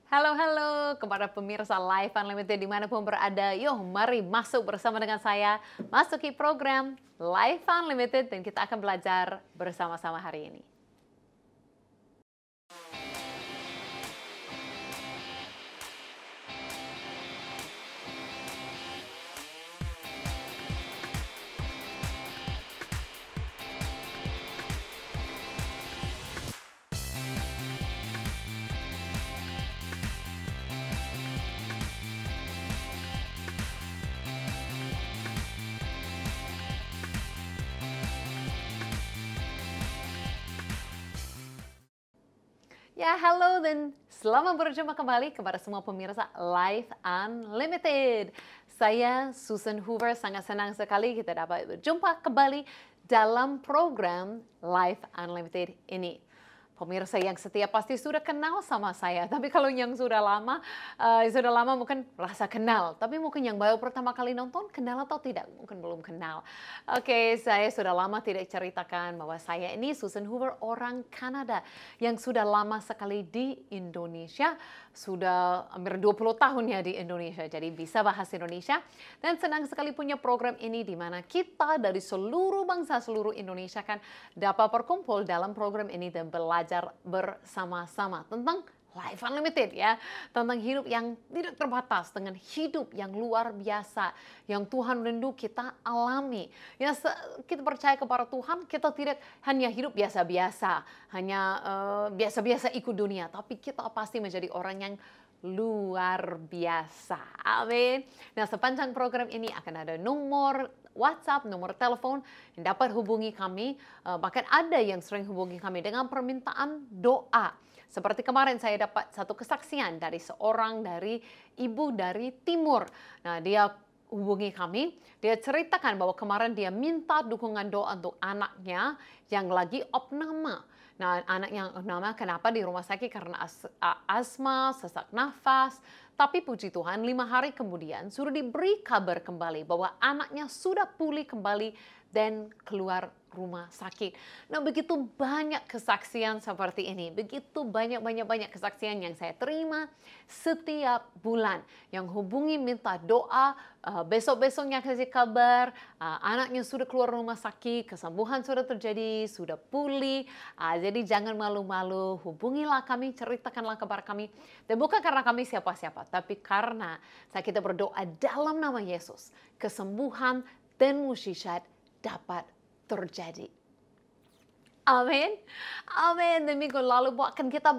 Halo, halo kepada pemirsa Live Unlimited dimanapun berada. Yuk mari masuk bersama dengan saya, masuki program Live Unlimited dan kita akan belajar bersama-sama hari ini. Ya, halo dan selamat berjumpa kembali kepada semua pemirsa Live Unlimited. Saya Susan Hoover, sangat senang sekali kita dapat berjumpa kembali dalam program Live Unlimited ini. Pemirsa yang setia pasti sudah kenal sama saya, tapi kalau yang sudah lama mungkin rasa kenal. Tapi mungkin yang baru pertama kali nonton, kenal atau tidak? Mungkin belum kenal. Oke, saya sudah lama tidak ceritakan bahwa saya ini Susan Hoover, orang Kanada yang sudah lama sekali di Indonesia. Sudah hampir 20 tahun ya di Indonesia, jadi bisa bahasa Indonesia. Dan senang sekali punya program ini di mana kita dari seluruh bangsa, seluruh Indonesia kan dapat berkumpul dalam program ini dan belajar bersama-sama tentang Life Unlimited ya, tentang hidup yang tidak terbatas, dengan hidup yang luar biasa yang Tuhan rindu kita alami. Ya, kita percaya kepada Tuhan, kita tidak hanya hidup biasa-biasa, hanya biasa-biasa ikut dunia, tapi kita pasti menjadi orang yang luar biasa. Amin. Nah, sepanjang program ini akan ada nomor WhatsApp, nomor telepon yang dapat hubungi kami. Bahkan ada yang sering hubungi kami dengan permintaan doa. Seperti kemarin saya dapat satu kesaksian dari seorang dari ibu dari timur. Nah, dia hubungi kami, dia ceritakan bahwa kemarin dia minta dukungan doa untuk anaknya yang lagi opname. Nah, anak yang opname kenapa di rumah sakit? Karena asma, sesak nafas. Tapi puji Tuhan, 5 hari kemudian sudah diberi kabar kembali bahwa anaknya sudah pulih kembali dan keluar rumah sakit. Nah, begitu banyak kesaksian seperti ini, begitu banyak kesaksian yang saya terima setiap bulan, yang hubungi minta doa, besok-besoknya kasih kabar, anaknya sudah keluar rumah sakit, kesembuhan sudah terjadi, sudah pulih. Jadi jangan malu-malu, hubungilah kami, ceritakanlah kabar kami. Dan bukan karena kami siapa-siapa, tapi karena kita berdoa dalam nama Yesus, kesembuhan dan mukjizat dapat terjadi. Amin. Amin. Dan minggu lalu bahkan kita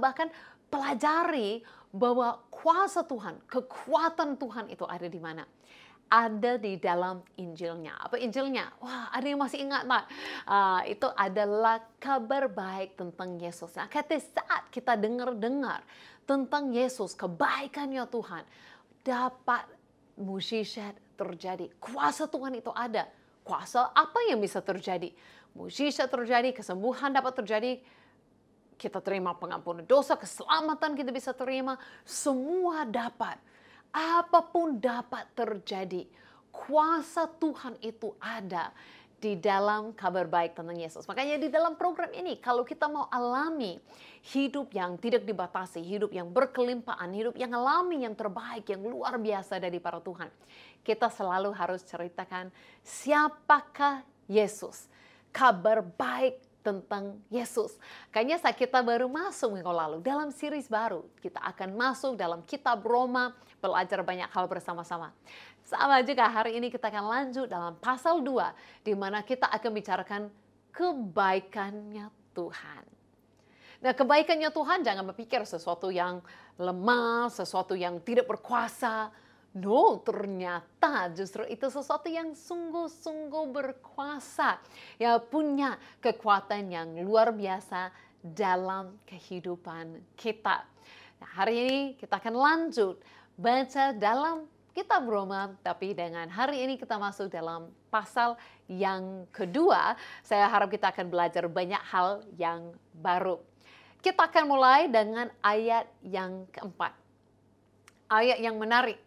pelajari bahwa kuasa Tuhan, kekuatan Tuhan itu ada di mana? Ada di dalam Injilnya. Apa Injilnya? Wah, ada yang masih ingat, Pak? Itu adalah kabar baik tentang Yesus. Nah, saat kita dengar tentang Yesus, kebaikannya Tuhan, dapat mukjizat terjadi. Kuasa Tuhan itu ada. Kuasa apa yang bisa terjadi? Mukjizat terjadi, kesembuhan dapat terjadi, kita terima pengampunan dosa, keselamatan kita bisa terima, semua dapat. Apapun dapat terjadi. Kuasa Tuhan itu ada di dalam kabar baik tentang Yesus. Makanya di dalam program ini, kalau kita mau alami hidup yang tidak dibatasi, hidup yang berkelimpahan, hidup yang alami yang terbaik, yang luar biasa dari para Tuhan, kita selalu harus ceritakan siapakah Yesus. Kabar baik tentang Yesus. Kayaknya saat kita baru masuk minggu lalu dalam series baru, kita akan masuk dalam kitab Roma, belajar banyak hal bersama-sama. Sama juga hari ini kita akan lanjut dalam pasal 2, di mana kita akan bicarakan kebaikannya Tuhan. Nah, kebaikannya Tuhan jangan berpikir sesuatu yang lemah, sesuatu yang tidak berkuasa. No, ternyata justru itu sesuatu yang sungguh-sungguh berkuasa. Ya, punya kekuatan yang luar biasa dalam kehidupan kita. Nah, hari ini kita akan lanjut baca dalam kitab Roma, tapi dengan hari ini kita masuk dalam pasal yang kedua. Saya harap kita akan belajar banyak hal yang baru. Kita akan mulai dengan ayat yang keempat. Ayat yang menarik.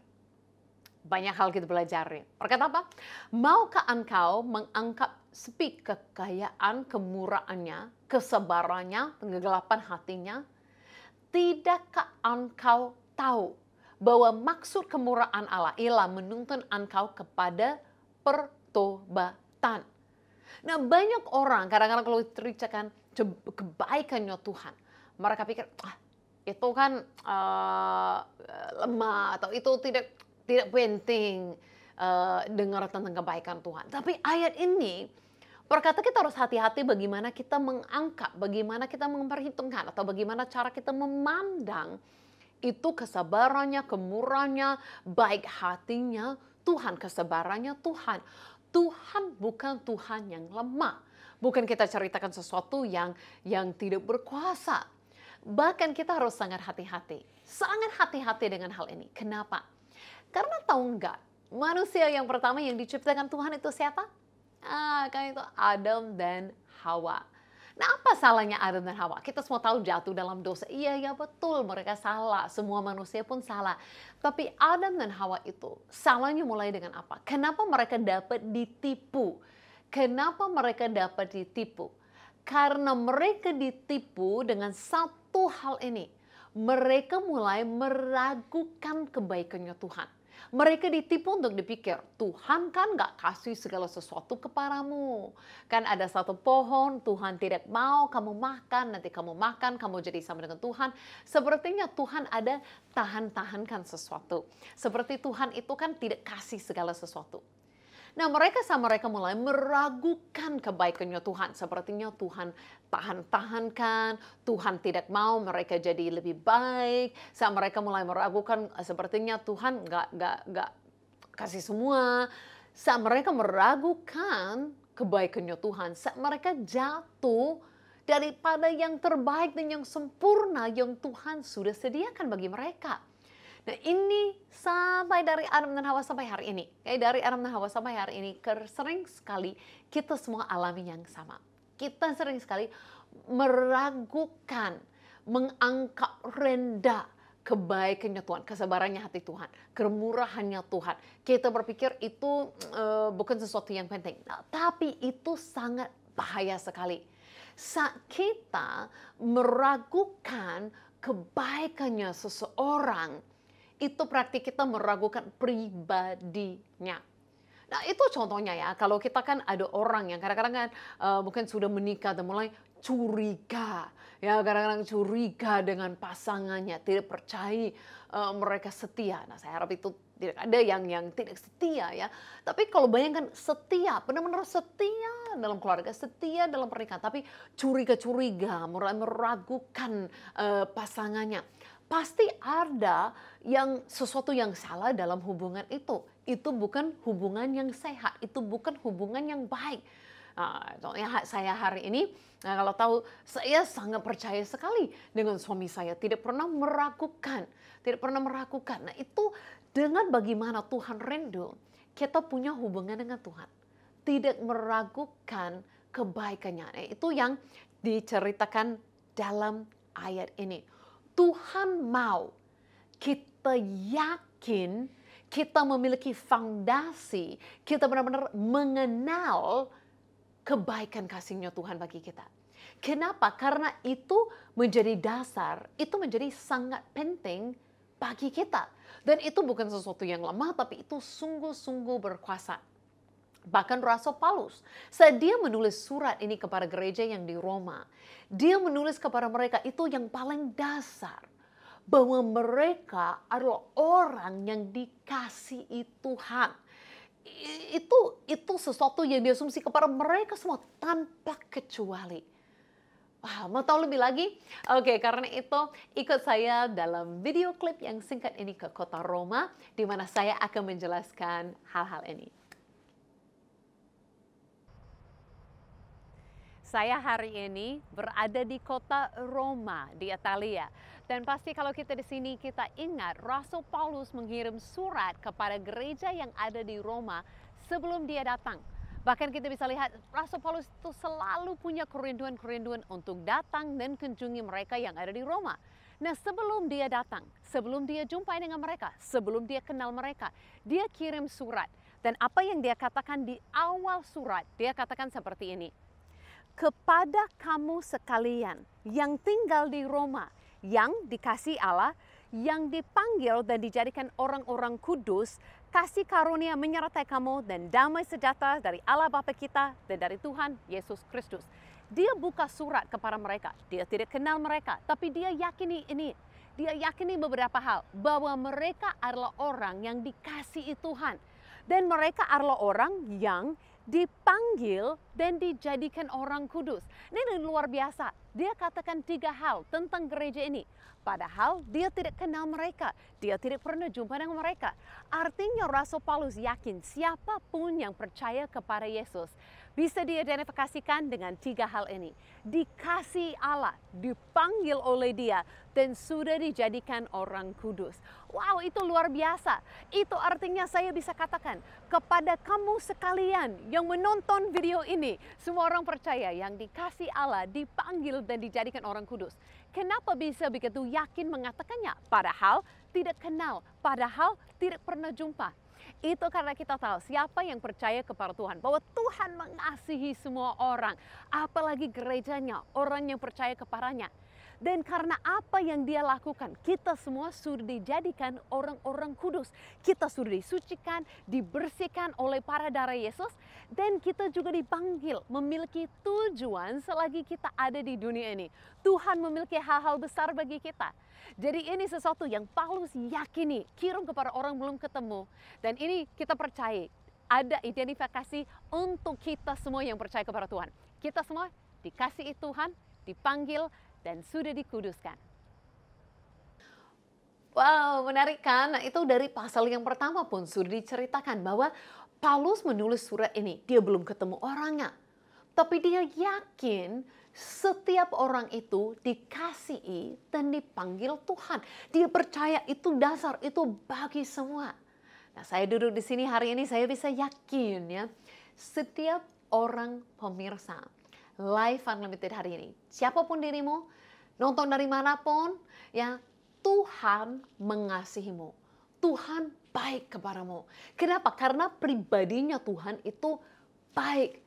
Banyak hal kita pelajari. Berkata apa? Maukah engkau mengangkat sepi kekayaan, kemurahannya, kesabarannya, kegelapan hatinya? Tidakkah engkau tahu bahwa maksud kemurahan Allah ialah menuntun engkau kepada pertobatan. Nah, banyak orang kadang-kadang kalau ceritakan kebaikannya Tuhan, mereka pikir, itu kan lemah atau itu tidak penting dengar tentang kebaikan Tuhan. Tapi ayat ini berkata kita harus hati-hati bagaimana kita mengangkat, bagaimana kita memperhitungkan, atau bagaimana cara kita memandang itu kesabarannya, kemurahannya, baik hatinya Tuhan, kesabarannya Tuhan. Tuhan bukan Tuhan yang lemah. Bukan kita ceritakan sesuatu yang tidak berkuasa. Bahkan kita harus sangat hati-hati. Sangat hati-hati dengan hal ini. Kenapa? Karena tahu enggak, manusia yang pertama yang diciptakan Tuhan itu siapa? Kan itu Adam dan Hawa. Nah, apa salahnya Adam dan Hawa? Kita semua tahu jatuh dalam dosa. Iya, betul, mereka salah. Semua manusia pun salah. Tapi Adam dan Hawa itu salahnya mulai dengan apa? Kenapa mereka dapat ditipu? Kenapa mereka dapat ditipu? Karena mereka ditipu dengan satu hal ini. Mereka mulai meragukan kebaikannya Tuhan. Mereka ditipu untuk dipikir, Tuhan kan gak kasih segala sesuatu kepadamu. Kan ada satu pohon, Tuhan tidak mau kamu makan, nanti kamu makan, kamu jadi sama dengan Tuhan. Sepertinya Tuhan ada tahan-tahankan sesuatu. Seperti Tuhan itu kan tidak kasih segala sesuatu. Nah, mereka mulai meragukan kebaikannya Tuhan. Sepertinya Tuhan tahan-tahankan, Tuhan tidak mau mereka jadi lebih baik. Saat mereka mulai meragukan, sepertinya Tuhan nggak kasih semua. Saat mereka meragukan kebaikannya Tuhan, saat mereka jatuh daripada yang terbaik dan yang sempurna yang Tuhan sudah sediakan bagi mereka. Nah, ini sampai dari Adam dan Hawa sampai hari ini. Dari Adam dan Hawa sampai hari ini, sering sekali kita semua alami yang sama. Kita sering sekali meragukan, mengangkat rendah kebaikannya Tuhan, kesabarannya hati Tuhan, kemurahannya Tuhan. Kita berpikir itu bukan sesuatu yang penting. Nah, tapi itu sangat bahaya sekali. Saat kita meragukan kebaikannya seseorang, itu berarti kita meragukan pribadinya. Nah, itu contohnya ya, kalau kita kan ada orang yang kadang-kadang kan mungkin sudah menikah dan mulai curiga. Ya, kadang-kadang curiga dengan pasangannya, tidak percaya mereka setia. Nah, saya harap itu tidak ada yang tidak setia ya. Tapi kalau bayangkan setia, benar-benar setia dalam keluarga, setia dalam pernikahan, tapi curiga-curiga, mulai meragukan pasangannya. Pasti ada sesuatu yang salah dalam hubungan itu. Itu bukan hubungan yang sehat, itu bukan hubungan yang baik. Contohnya saya hari ini, kalau tahu saya sangat percaya sekali dengan suami saya, tidak pernah meragukan. Nah, itu dengan bagaimana Tuhan rindu kita punya hubungan dengan Tuhan, tidak meragukan kebaikannya. Nah, itu yang diceritakan dalam ayat ini. Tuhan mau kita yakin, kita memiliki fondasi, kita benar-benar mengenal kebaikan kasih-Nya Tuhan bagi kita. Kenapa? Karena itu menjadi dasar, itu menjadi sangat penting bagi kita. Dan itu bukan sesuatu yang lemah, tapi itu sungguh-sungguh berkuasa. Bahkan Rasul Paulus, saat dia menulis surat ini kepada gereja yang di Roma, dia menulis kepada mereka itu yang paling dasar, bahwa mereka adalah orang yang dikasihi Tuhan. Itu sesuatu yang diasumsi kepada mereka semua tanpa kecuali. Mau tahu lebih lagi? Oke, karena itu ikut saya dalam video klip yang singkat ini ke kota Roma, di mana saya akan menjelaskan hal-hal ini. Saya hari ini berada di kota Roma di Italia. Dan pasti kalau kita di sini kita ingat Rasul Paulus mengirim surat kepada gereja yang ada di Roma sebelum dia datang. Bahkan kita bisa lihat Rasul Paulus itu selalu punya kerinduan-kerinduan untuk datang dan kunjungi mereka yang ada di Roma. Nah, sebelum dia datang, sebelum dia jumpai dengan mereka, sebelum dia kenal mereka, dia kirim surat. Dan apa yang dia katakan di awal surat, dia katakan seperti ini. Kepada kamu sekalian yang tinggal di Roma, yang dikasihi Allah, yang dipanggil dan dijadikan orang-orang kudus, kasih karunia menyertai kamu dan damai sejahtera dari Allah Bapa kita dan dari Tuhan Yesus Kristus. Dia buka surat kepada mereka. Dia tidak kenal mereka, tapi dia yakini ini. Dia yakini beberapa hal, bahwa mereka adalah orang yang dikasihi Tuhan. Dan mereka adalah orang yang dipanggil dan dijadikan orang kudus. Ini luar biasa. Dia katakan 3 hal tentang gereja ini. Padahal dia tidak kenal mereka. Dia tidak pernah jumpa dengan mereka. Artinya Rasul Paulus yakin siapapun yang percaya kepada Yesus bisa diidentifikasikan dengan 3 hal ini. Dikasihi Allah, dipanggil oleh Dia, dan sudah dijadikan orang kudus. Wow, itu luar biasa. Itu artinya saya bisa katakan kepada kamu sekalian yang menonton video ini, semua orang percaya yang dikasihi Allah, dipanggil dan dijadikan orang kudus. Kenapa bisa begitu yakin mengatakannya? Padahal tidak kenal, padahal tidak pernah jumpa. Itu karena kita tahu siapa yang percaya kepada Tuhan, bahwa Tuhan mengasihi semua orang, apalagi gerejanya, orang yang percaya kepadanya. Dan karena apa yang dia lakukan, kita semua sudah dijadikan orang-orang kudus. Kita sudah disucikan, dibersihkan oleh para darah Yesus, dan kita juga dipanggil memiliki tujuan selagi kita ada di dunia ini. Tuhan memiliki hal-hal besar bagi kita. Jadi ini sesuatu yang Paulus yakini, kirim kepada orang belum ketemu. Dan ini kita percaya, ada identifikasi untuk kita semua yang percaya kepada Tuhan. Kita semua dikasihi Tuhan, dipanggil, dan sudah dikuduskan. Wow, menarik kan? Nah, itu dari pasal yang pertama pun sudah diceritakan bahwa Paulus menulis surat ini. Dia belum ketemu orangnya. Tapi dia yakin setiap orang itu dikasihi dan dipanggil Tuhan. Dia percaya itu dasar, itu bagi semua. Nah, saya duduk di sini hari ini, saya bisa yakin ya, setiap orang pemirsa Life Unlimited hari ini, siapapun dirimu, nonton dari manapun, ya, Tuhan mengasihimu. Tuhan baik kepadamu. Kenapa? Karena pribadinya Tuhan itu baik.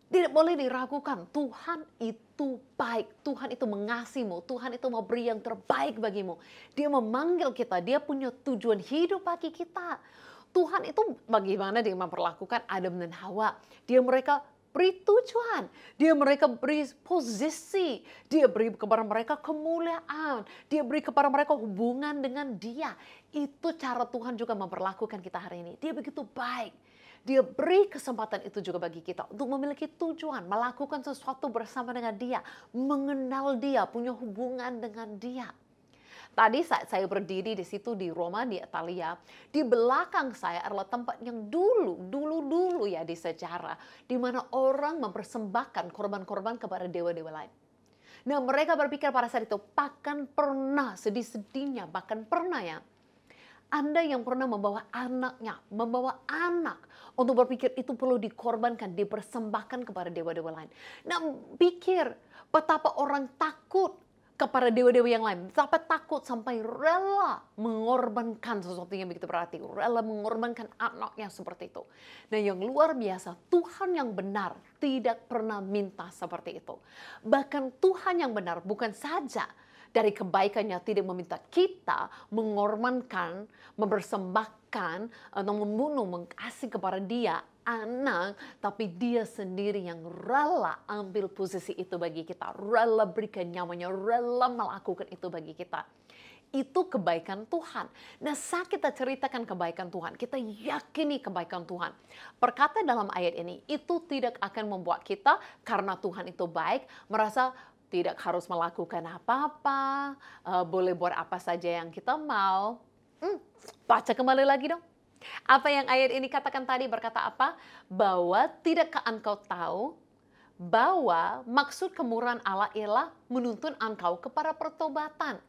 Tidak boleh diragukan, Tuhan itu baik, Tuhan itu mengasihimu, Tuhan itu mau beri yang terbaik bagimu. Dia memanggil kita, dia punya tujuan hidup bagi kita. Tuhan itu bagaimana dia memperlakukan Adam dan Hawa. Dia mereka beri tujuan, dia mereka beri posisi, dia beri kepada mereka kemuliaan, dia beri kepada mereka hubungan dengan dia. Itu cara Tuhan juga memperlakukan kita hari ini. Dia begitu baik. Dia beri kesempatan itu juga bagi kita untuk memiliki tujuan, melakukan sesuatu bersama dengan dia, mengenal dia, punya hubungan dengan dia. Tadi saat saya berdiri di situ di Roma, di Italia, di belakang saya adalah tempat yang dulu ya di sejarah, di mana orang mempersembahkan korban-korban kepada dewa-dewa lain. Nah, mereka berpikir pada saat itu, bahkan pernah sedih-sedihnya, bahkan pernah ya, Anda yang pernah membawa anaknya, membawa anak untuk berpikir itu perlu dikorbankan, dipersembahkan kepada dewa-dewa lain. Nah, pikir betapa orang takut kepada dewa-dewa yang lain. Sampai takut, sampai rela mengorbankan sesuatu yang begitu berarti. Rela mengorbankan anaknya seperti itu. Nah, yang luar biasa, Tuhan yang benar tidak pernah minta seperti itu. Bahkan Tuhan yang benar bukan saja dari kebaikannya tidak meminta kita mengorbankan, mempersembahkan, atau membunuh, mengasihi kepada dia anak, tapi dia sendiri yang rela ambil posisi itu bagi kita, rela berikan nyawanya, rela melakukan itu bagi kita. Itu kebaikan Tuhan. Nah, saat kita ceritakan kebaikan Tuhan, kita yakini kebaikan Tuhan. Perkata dalam ayat ini, itu tidak akan membuat kita, karena Tuhan itu baik, merasa tidak harus melakukan apa-apa, boleh buat apa saja yang kita mau. Baca kembali lagi dong. Apa yang ayat ini katakan tadi, berkata apa? Bahwa tidakkah engkau tahu bahwa maksud kemurahan Allah ialah menuntun engkau kepada pertobatan.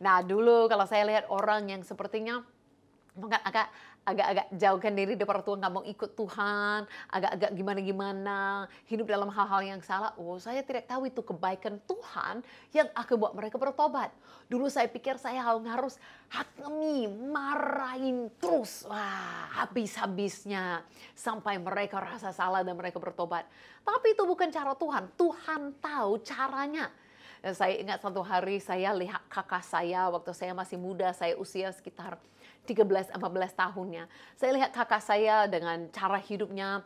Nah, dulu kalau saya lihat orang yang sepertinya mungkin agak-agak jauhkan diri daripada Tuhan, nggak mau ikut Tuhan, agak-agak gimana-gimana, hidup dalam hal-hal yang salah. Oh, saya tidak tahu itu kebaikan Tuhan yang akan buat mereka bertobat. Dulu saya pikir saya harus hakimi, marahin terus, wah, habis-habisnya sampai mereka rasa salah dan mereka bertobat. Tapi itu bukan cara Tuhan. Tuhan tahu caranya. Saya ingat satu hari saya lihat kakak saya waktu saya masih muda, saya usia sekitar 13-14 tahunnya. Saya lihat kakak saya dengan cara hidupnya,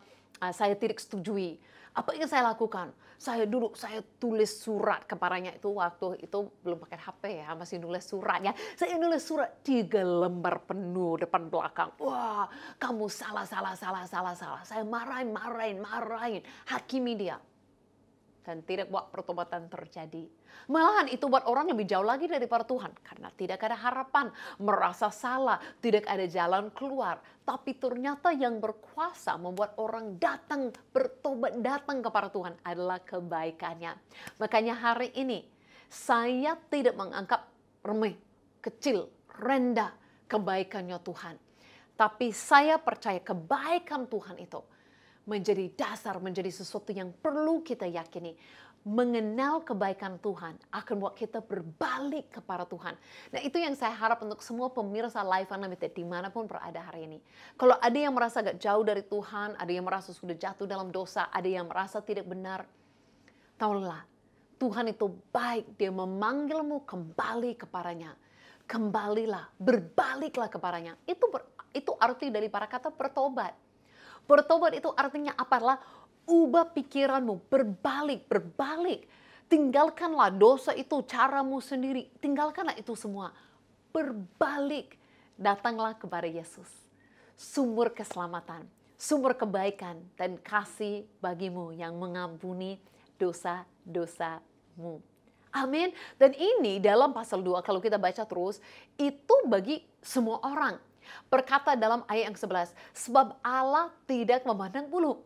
saya tidak setujui. Apa yang saya lakukan? Saya duduk, saya tulis surat kepadanya. Itu waktu itu belum pakai HP ya, masih nulis surat ya. Saya nulis surat 3 lembar penuh depan belakang. Wah, kamu salah. Saya marahin, hakimi dia. Dan tidak buat pertobatan terjadi. Malahan itu buat orang lebih jauh lagi daripada Tuhan. Karena tidak ada harapan, merasa salah, tidak ada jalan keluar. Tapi ternyata yang berkuasa membuat orang datang, bertobat, datang kepada Tuhan adalah kebaikannya. Makanya hari ini saya tidak menganggap remeh, kecil, rendah kebaikannya Tuhan. Tapi saya percaya kebaikan Tuhan itu menjadi dasar, menjadi sesuatu yang perlu kita yakini. Mengenal kebaikan Tuhan akan buat kita berbalik kepada Tuhan. Nah, itu yang saya harap untuk semua pemirsa Life Unlimited dimanapun berada hari ini. Kalau ada yang merasa agak jauh dari Tuhan, ada yang merasa sudah jatuh dalam dosa, ada yang merasa tidak benar, tahulah, Tuhan itu baik. Dia memanggilmu kembali kepadanya. Kembalilah, berbaliklah kepadanya. Itu arti daripada kata bertobat. Bertobat itu artinya apalah? Ubah pikiranmu, berbalik. Tinggalkanlah dosa itu, caramu sendiri. Tinggalkanlah itu semua. Berbalik. Datanglah kepada Yesus. Sumber keselamatan, sumber kebaikan dan kasih bagimu yang mengampuni dosa-dosamu. Amin. Dan ini dalam pasal 2 kalau kita baca terus, itu bagi semua orang. Berkata dalam ayat yang 11, sebab Allah tidak memandang bulu.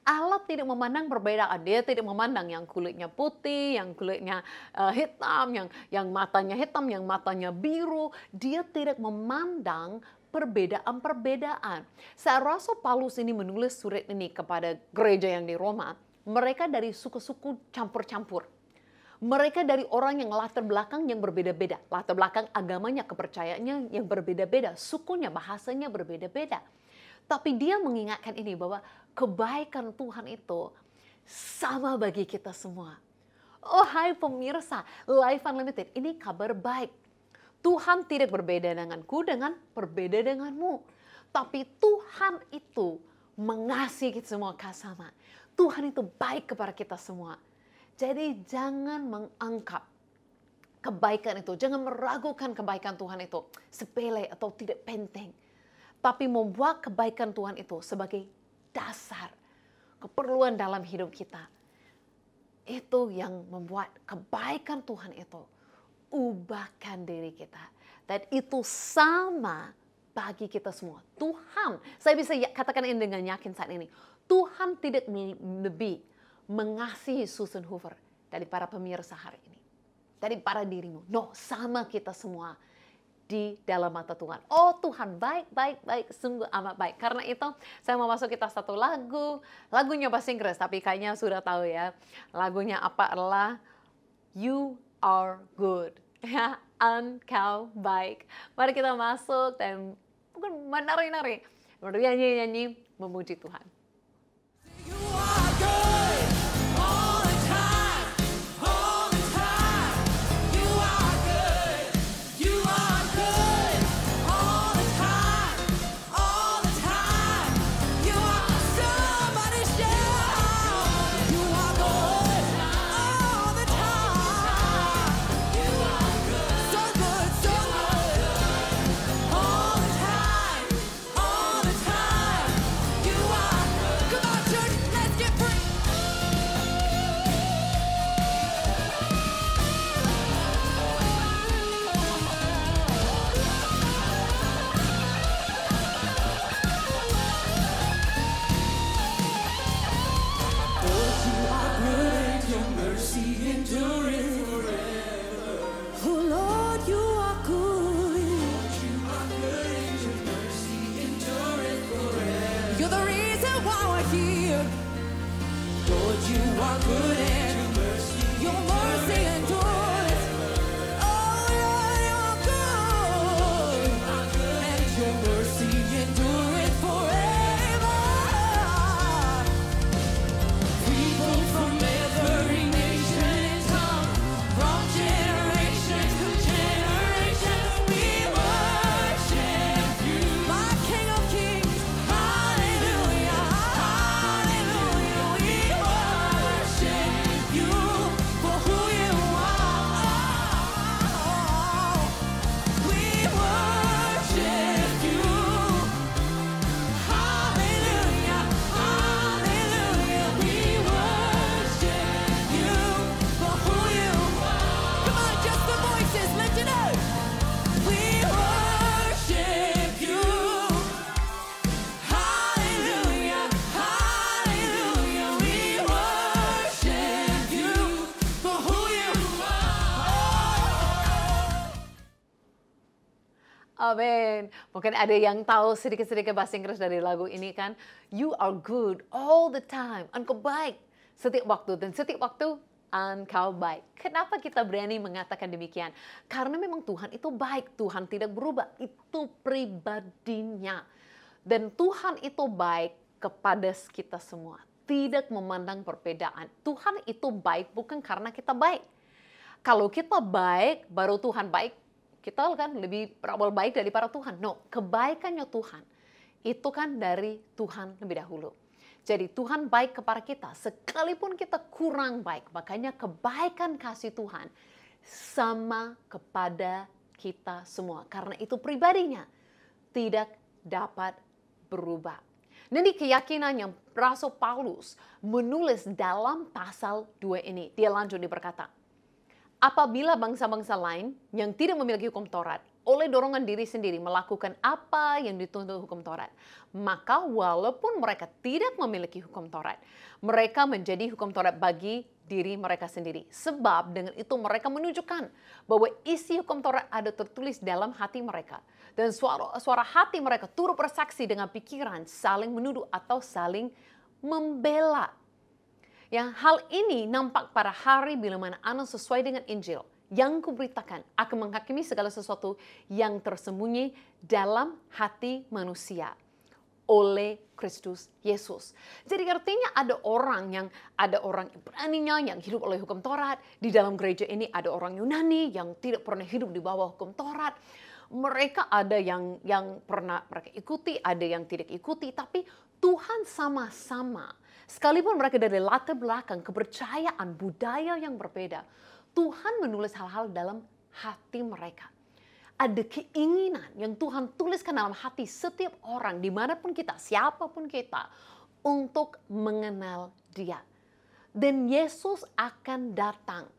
Allah tidak memandang perbedaan. Dia tidak memandang yang kulitnya putih, yang kulitnya hitam, yang matanya hitam, yang matanya biru. Dia tidak memandang perbedaan-perbedaan. Saya rasa Paulus ini menulis surat ini kepada gereja yang di Roma. Mereka dari suku-suku campur-campur. Mereka dari orang yang latar belakang yang berbeda-beda. Latar belakang agamanya, kepercayaannya yang berbeda-beda. Sukunya, bahasanya berbeda-beda. Tapi dia mengingatkan ini bahwa kebaikan Tuhan itu sama bagi kita semua. Oh hai pemirsa, Life Unlimited, ini kabar baik. Tuhan tidak berbeda denganku, berbeda denganmu. Tapi Tuhan itu mengasihi kita semua sama. Tuhan itu baik kepada kita semua. Jadi jangan menganggap kebaikan itu, jangan meragukan kebaikan Tuhan itu sepele atau tidak penting. Tapi membuat kebaikan Tuhan itu sebagai dasar keperluan dalam hidup kita. Itu yang membuat kebaikan Tuhan itu ubahkan diri kita. Dan itu sama bagi kita semua. Tuhan, saya bisa katakan ini dengan yakin saat ini. Tuhan tidak lebih mengasihi Susan Hoover daripada pemirsa hari ini. Daripada dirimu. No, sama kita semua di dalam mata Tuhan. Oh Tuhan baik, sungguh amat baik. Karena itu saya mau masuk kita satu lagu. Lagunya bahasa Inggris, tapi kayaknya sudah tahu ya. Lagunya apa adalah You Are Good. Ya, engkau baik. Mari kita masuk dan bukan menari-nari. Bernyanyi-nyanyi memuji Tuhan. You are good. Amin. Mungkin ada yang tahu sedikit-sedikit bahasa Inggris dari lagu ini kan. You are good all the time. Engkau baik setiap waktu dan setiap waktu engkau baik. Kenapa kita berani mengatakan demikian? Karena memang Tuhan itu baik. Tuhan tidak berubah. Itu pribadinya. Dan Tuhan itu baik kepada kita semua. Tidak memandang perbedaan. Tuhan itu baik bukan karena kita baik. Kalau kita baik, baru Tuhan baik. Kita kan lebih berawal baik daripada Tuhan. No, kebaikannya Tuhan itu kan dari Tuhan lebih dahulu. Jadi Tuhan baik kepada kita sekalipun kita kurang baik. Makanya kebaikan kasih Tuhan sama kepada kita semua. Karena itu pribadinya tidak dapat berubah. Nanti keyakinan yang Rasul Paulus menulis dalam pasal 2 ini. Dia lanjut berkata, apabila bangsa-bangsa lain yang tidak memiliki hukum Taurat oleh dorongan diri sendiri melakukan apa yang dituntut hukum Taurat, maka walaupun mereka tidak memiliki hukum Taurat, mereka menjadi hukum Taurat bagi diri mereka sendiri. Sebab dengan itu mereka menunjukkan bahwa isi hukum Taurat ada tertulis dalam hati mereka. Dan suara hati mereka turut bersaksi dengan pikiran saling menuduh atau saling membela. Ya, hal ini nampak pada hari bila mana anak sesuai dengan Injil yang kuberitakan akan menghakimi segala sesuatu yang tersembunyi dalam hati manusia oleh Kristus Yesus. Jadi artinya ada orang Ibraninya yang hidup oleh hukum Taurat. Di dalam gereja ini ada orang Yunani yang tidak pernah hidup di bawah hukum Taurat. Mereka ada yang pernah mereka ikuti, ada yang tidak ikuti, tapi Tuhan sama-sama. Sekalipun mereka dari latar belakang, kepercayaan, budaya yang berbeda, Tuhan menulis hal-hal dalam hati mereka. Ada keinginan yang Tuhan tuliskan dalam hati setiap orang, dimanapun kita, siapapun kita, untuk mengenal Dia. Dan Yesus akan datang.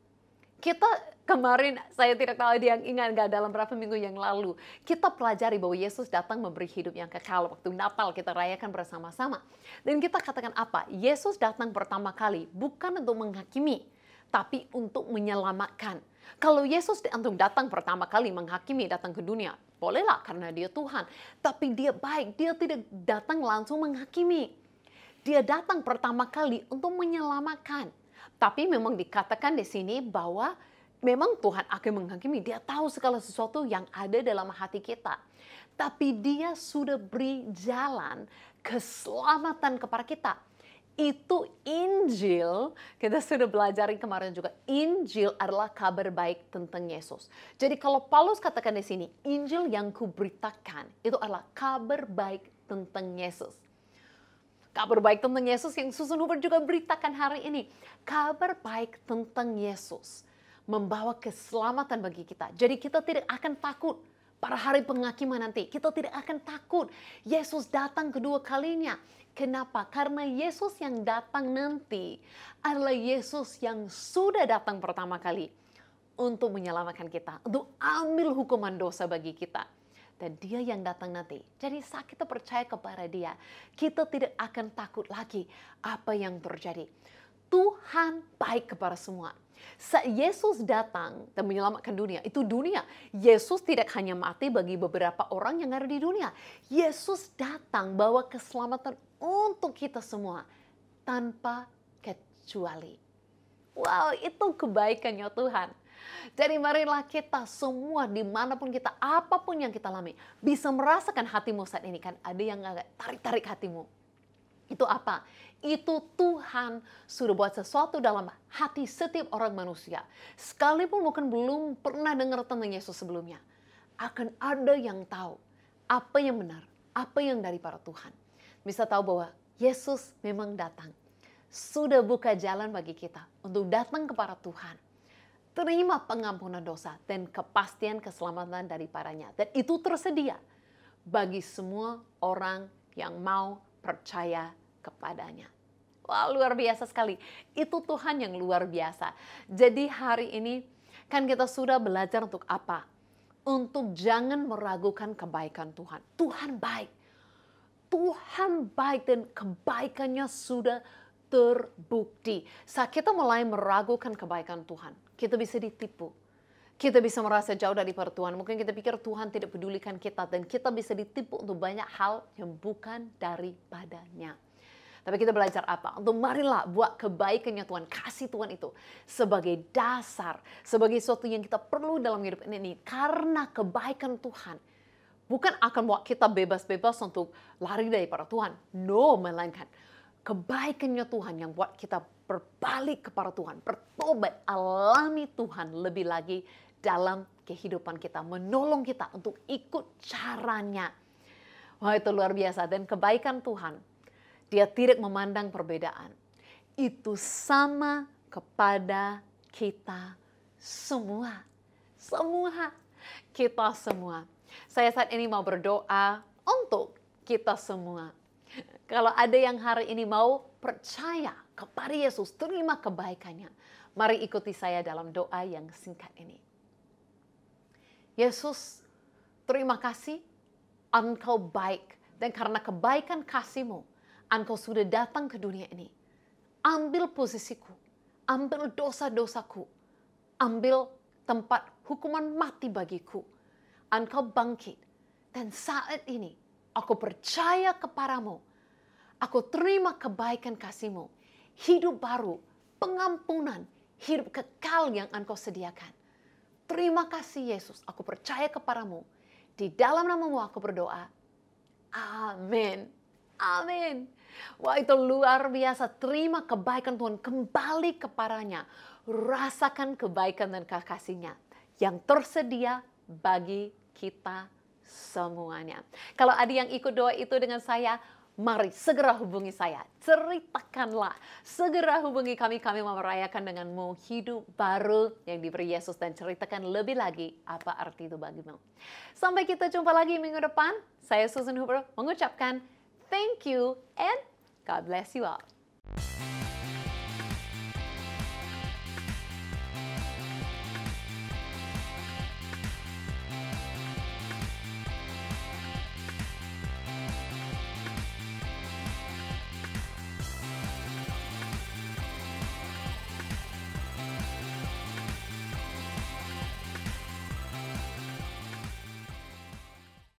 Kita kemarin, saya tidak tahu ada yang ingat nggak dalam beberapa minggu yang lalu, kita pelajari bahwa Yesus datang memberi hidup yang kekal. Waktu Natal kita rayakan bersama-sama. Dan kita katakan apa? Yesus datang pertama kali bukan untuk menghakimi, tapi untuk menyelamatkan. Kalau Yesus datang pertama kali menghakimi, datang ke dunia, bolehlah karena Dia Tuhan. Tapi Dia baik, Dia tidak datang langsung menghakimi. Dia datang pertama kali untuk menyelamatkan. Tapi memang dikatakan di sini bahwa memang Tuhan akan menghakimi. Dia tahu segala sesuatu yang ada dalam hati kita. Tapi Dia sudah beri jalan keselamatan kepada kita. Itu Injil, kita sudah belajar kemarin juga. Injil adalah kabar baik tentang Yesus. Jadi kalau Paulus katakan di sini, Injil yang kuberitakan itu adalah kabar baik tentang Yesus. Kabar baik tentang Yesus yang Susan Hoover juga beritakan hari ini. Kabar baik tentang Yesus membawa keselamatan bagi kita. Jadi kita tidak akan takut pada hari penghakiman nanti. Kita tidak akan takut Yesus datang kedua kalinya. Kenapa? Karena Yesus yang datang nanti adalah Yesus yang sudah datang pertama kali untuk menyelamatkan kita, untuk ambil hukuman dosa bagi kita. Dan Dia yang datang nanti. Jadi saat kita percaya kepada Dia, kita tidak akan takut lagi apa yang terjadi. Tuhan baik kepada semua. Saat Yesus datang dan menyelamatkan dunia, itu dunia. Yesus tidak hanya mati bagi beberapa orang yang ada di dunia. Yesus datang bawa keselamatan untuk kita semua tanpa kecuali. Wow, itu kebaikannya Tuhan. Jadi marilah kita semua dimanapun kita, apapun yang kita alami, bisa merasakan hatimu saat ini kan. Ada yang agak tarik-tarik hatimu. Itu apa? Itu Tuhan sudah buat sesuatu dalam hati setiap orang manusia. Sekalipun mungkin belum pernah dengar tentang Yesus sebelumnya. Akan ada yang tahu apa yang benar, apa yang daripada Tuhan. Bisa tahu bahwa Yesus memang datang. Sudah buka jalan bagi kita untuk datang kepada Tuhan. Terima pengampunan dosa dan kepastian keselamatan daripadanya. Dan itu tersedia bagi semua orang yang mau percaya kepadanya. Wah, luar biasa sekali. Itu Tuhan yang luar biasa. Jadi hari ini kan kita sudah belajar untuk apa? Untuk jangan meragukan kebaikan Tuhan. Tuhan baik. Tuhan baik dan kebaikannya sudah terbukti. Saat kita mulai meragukan kebaikan Tuhan, kita bisa ditipu. Kita bisa merasa jauh dari Tuhan. Mungkin kita pikir Tuhan tidak pedulikan kita dan kita bisa ditipu untuk banyak hal yang bukan daripadanya. Tapi kita belajar apa? Untuk marilah buat kebaikannya Tuhan, kasih Tuhan itu sebagai dasar, sebagai sesuatu yang kita perlu dalam hidup ini. Karena kebaikan Tuhan bukan akan buat kita bebas-bebas untuk lari daripada Tuhan. No, melainkan kebaikannya Tuhan yang buat kita berbalik kepada Tuhan, bertobat, alami Tuhan lebih lagi dalam kehidupan kita, menolong kita untuk ikut caranya. Wah, itu luar biasa. Dan kebaikan Tuhan, Dia tidak memandang perbedaan. Itu sama kepada kita semua. Semua. Kita semua. Saya saat ini mau berdoa untuk kita semua. Kalau ada yang hari ini mau percaya kepada Yesus, terima kebaikannya, mari ikuti saya dalam doa yang singkat ini. Yesus, terima kasih, Engkau baik. Dan karena kebaikan kasih-Mu, Engkau sudah datang ke dunia ini. Ambil posisiku, ambil dosa-dosaku, ambil tempat hukuman mati bagiku. Engkau bangkit. Dan saat ini, aku percaya kepadamu. Aku terima kebaikan kasih-Mu. Hidup baru, pengampunan, hidup kekal yang Engkau sediakan. Terima kasih Yesus, aku percaya kepadamu. Di dalam nama-Mu aku berdoa. Amin. Amin. Wah, itu luar biasa. Terima kebaikan Tuhan, kembali kepadanya. Rasakan kebaikan dan kasih-Nya yang tersedia bagi kita semuanya. Kalau ada yang ikut doa itu dengan saya, mari segera hubungi saya. Ceritakanlah. Segera hubungi kami. Kami mau merayakan denganmu hidup baru yang diberi Yesus. Dan ceritakan lebih lagi apa arti itu bagimu. Sampai kita jumpa lagi minggu depan. Saya Susan Huber mengucapkan thank you and God bless you all.